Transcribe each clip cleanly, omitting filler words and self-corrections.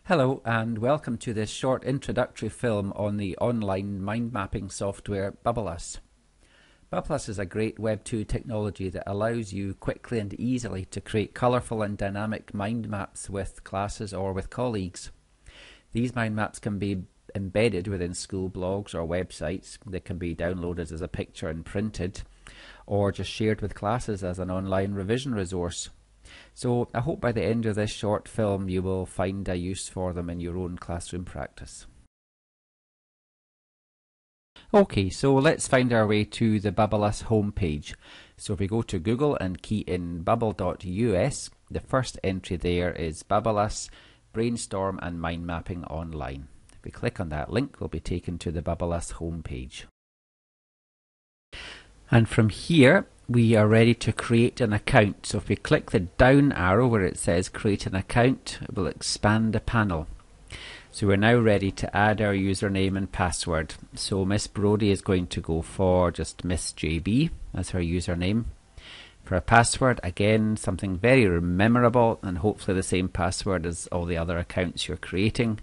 Hello and welcome to this short introductory film on the online mind mapping software Bubbleless. Bubbleless is a great Web 2 technology that allows you quickly and easily to create colourful and dynamic mind maps with classes or with colleagues. These mind maps can be embedded within school blogs or websites. They can be downloaded as a picture and printed, or just shared with classes as an online revision resource. So I hope by the end of this short film you will find a use for them in your own classroom practice. Okay, so let's find our way to the Bubbleless homepage. So if we go to Google and key in bubble.us, the first entry there is Bubbleless, Brainstorm and Mind Mapping Online. If we click on that link, we'll be taken to the Bubbleless homepage. And from here, we are ready to create an account. So if we click the down arrow where it says create an account, it will expand the panel. So we're now ready to add our username and password. So Miss Brodie is going to go for just Miss JB as her username. For a password, again, something very memorable and hopefully the same password as all the other accounts you're creating.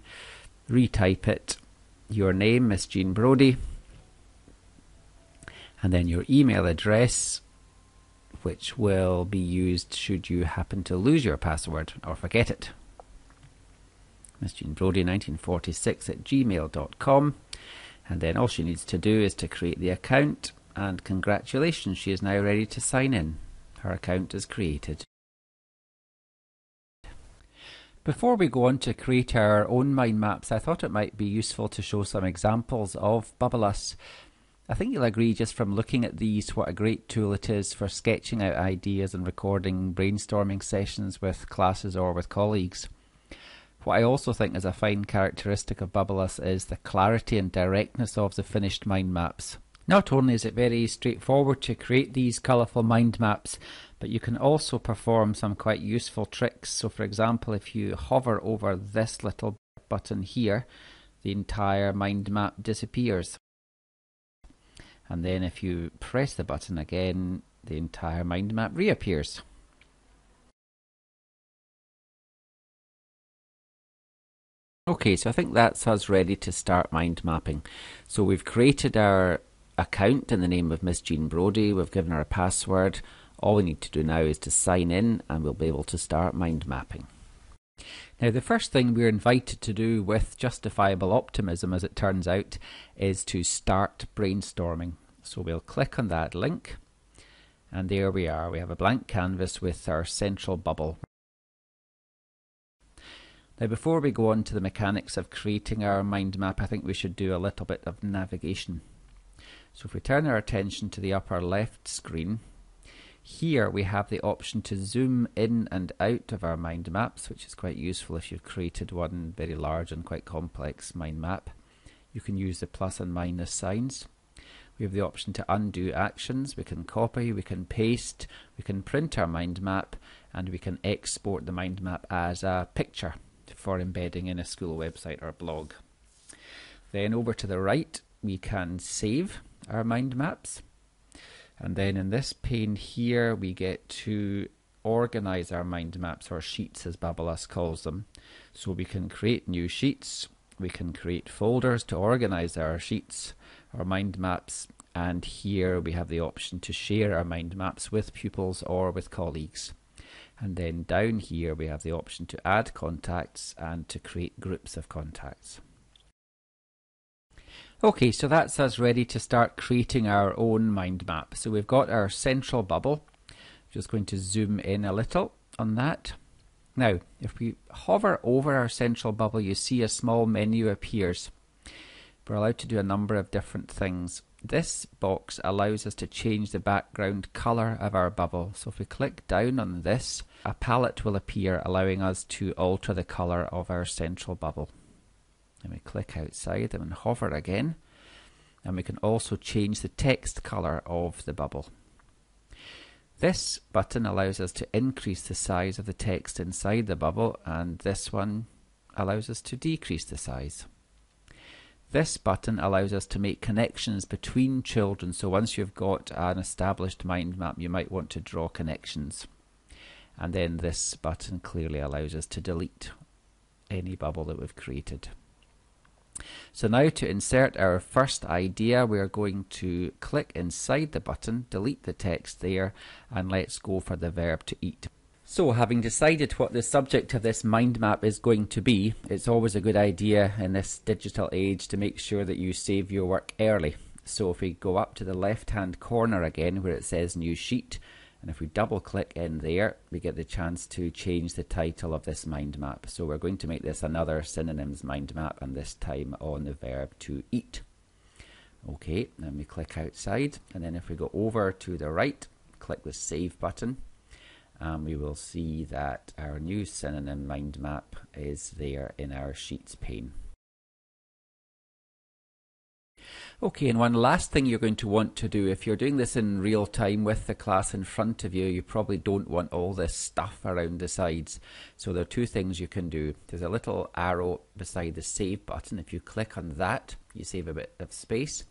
Retype it, your name, Miss Jean Brodie, and then your email address, which will be used should you happen to lose your password or forget it. Miss Jean Brodie 1946 at gmail.com, and then all she needs to do is to create the account, and congratulations, she is now ready to sign in. Her account is created. Before we go on to create our own mind maps, I thought it might be useful to show some examples of Bubbleless. I think you'll agree just from looking at these what a great tool it is for sketching out ideas and recording brainstorming sessions with classes or with colleagues. What I also think is a fine characteristic of Bubbleless is the clarity and directness of the finished mind maps. Not only is it very straightforward to create these colourful mind maps, but you can also perform some quite useful tricks. So for example, if you hover over this little button here, the entire mind map disappears. And then if you press the button again, the entire mind map reappears. Okay, so I think that's us ready to start mind mapping. So we've created our account in the name of Miss Jean Brodie, we've given her a password. All we need to do now is to sign in and we'll be able to start mind mapping. Now the first thing we're invited to do with justifiable optimism, as it turns out, is to start brainstorming. So we'll click on that link and there we are. We have a blank canvas with our central bubble. Now before we go on to the mechanics of creating our mind map, I think we should do a little bit of navigation. So if we turn our attention to the upper left screen, here we have the option to zoom in and out of our mind maps, which is quite useful if you've created one very large and quite complex mind map. You can use the plus and minus signs. We have the option to undo actions. We can copy, we can paste, we can print our mind map, and we can export the mind map as a picture for embedding in a school website or blog. Then over to the right, we can save our mind maps. And then in this pane here, we get to organize our mind maps, or sheets as Bubbleless calls them. So we can create new sheets, we can create folders to organize our sheets, our mind maps, and here we have the option to share our mind maps with pupils or with colleagues. And then down here we have the option to add contacts and to create groups of contacts. Okay, so that's us ready to start creating our own mind map. So we've got our central bubble. I'm just going to zoom in a little on that. Now, if we hover over our central bubble, you see a small menu appears. We're allowed to do a number of different things. This box allows us to change the background colour of our bubble. So if we click down on this, a palette will appear allowing us to alter the colour of our central bubble. And we click outside and hover again, and we can also change the text colour of the bubble. This button allows us to increase the size of the text inside the bubble, and this one allows us to decrease the size. This button allows us to make connections between children, so once you've got an established mind map you might want to draw connections. And then this button clearly allows us to delete any bubble that we've created. So now to insert our first idea, we're going to click inside the button, delete the text there, and let's go for the verb to eat. So having decided what the subject of this mind map is going to be, it's always a good idea in this digital age to make sure that you save your work early. So if we go up to the left hand corner again where it says new sheet, and if we double click in there, we get the chance to change the title of this mind map. So we're going to make this another synonyms mind map, and this time on the verb to eat. Okay, then we click outside, and then if we go over to the right, click the save button, and we will see that our new synonym mind map is there in our sheets pane. Okay, and one last thing you're going to want to do, if you're doing this in real time with the class in front of you, you probably don't want all this stuff around the sides. So there are two things you can do. There's a little arrow beside the save button. If you click on that, you save a bit of space.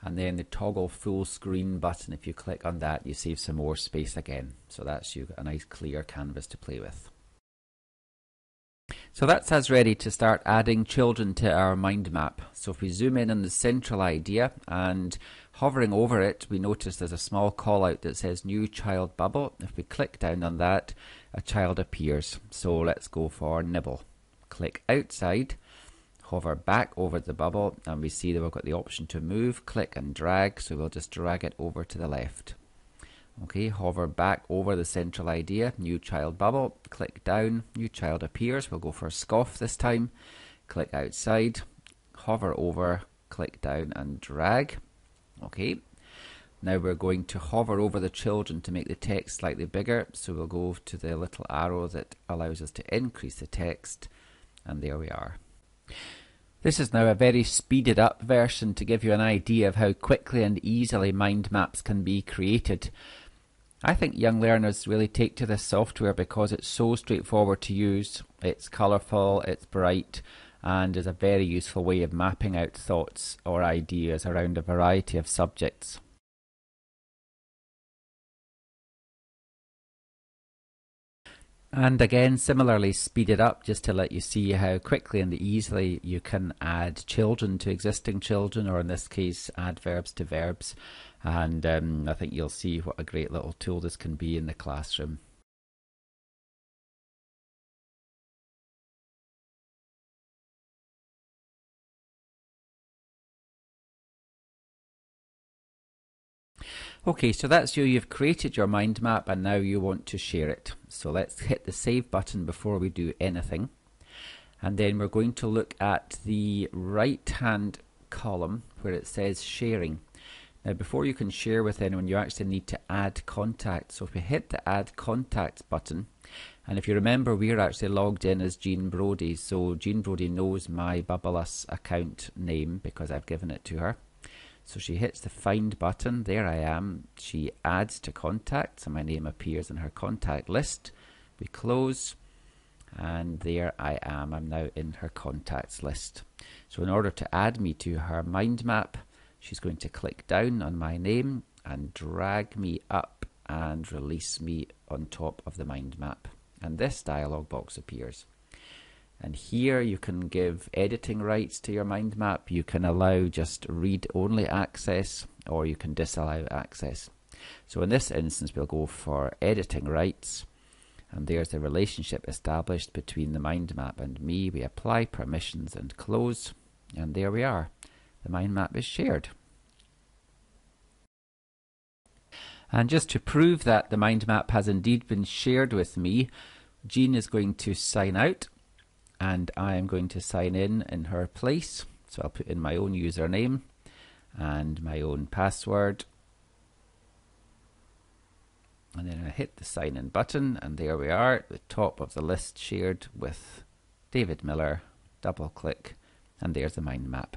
And then the toggle full screen button, if you click on that, you save some more space again. So that's you've got a nice clear canvas to play with. So that's us ready to start adding children to our mind map. So if we zoom in on the central idea and hovering over it, we notice there's a small call out that says new child bubble. If we click down on that, a child appears. So let's go for Nibble. Click outside, hover back over the bubble, and we see that we've got the option to move, click and drag. So we'll just drag it over to the left. Okay, hover back over the central idea, new child bubble, click down, new child appears. We'll go for Scoff this time. Click outside, hover over, click down and drag. Okay, now we're going to hover over the children to make the text slightly bigger. So we'll go to the little arrow that allows us to increase the text, and there we are. This is now a very speeded up version to give you an idea of how quickly and easily mind maps can be created. I think young learners really take to this software because it's so straightforward to use, it's colourful, it's bright, and is a very useful way of mapping out thoughts or ideas around a variety of subjects. And again, similarly speeded up just to let you see how quickly and easily you can add children to existing children, or in this case adverbs to verbs. And I think you'll see what a great little tool this can be in the classroom. Okay, so that's you've created your mind map and now you want to share it. So let's hit the save button before we do anything. And then we're going to look at the right hand column where it says sharing. Now before you can share with anyone, you actually need to add contacts. So if we hit the add contacts button, and if you remember, we're actually logged in as Jean Brodie, so Jean Brodie knows my Bubbleless account name because I've given it to her. So she hits the find button, there I am, she adds to contacts and my name appears in her contact list. We close, and there I am, I'm now in her contacts list. So in order to add me to her mind map, she's going to click down on my name and drag me up and release me on top of the mind map. And this dialog box appears. And here you can give editing rights to your mind map. You can allow just read-only access, or you can disallow access. So in this instance, we'll go for editing rights. And there's the relationship established between the mind map and me. We apply permissions and close. And there we are. The mind map is shared. And just to prove that the mind map has indeed been shared with me, Jean is going to sign out and I am going to sign in her place. So I'll put in my own username and my own password. And then I hit the sign in button and there we are at the top of the list shared with David Miller. Double click and there's the mind map.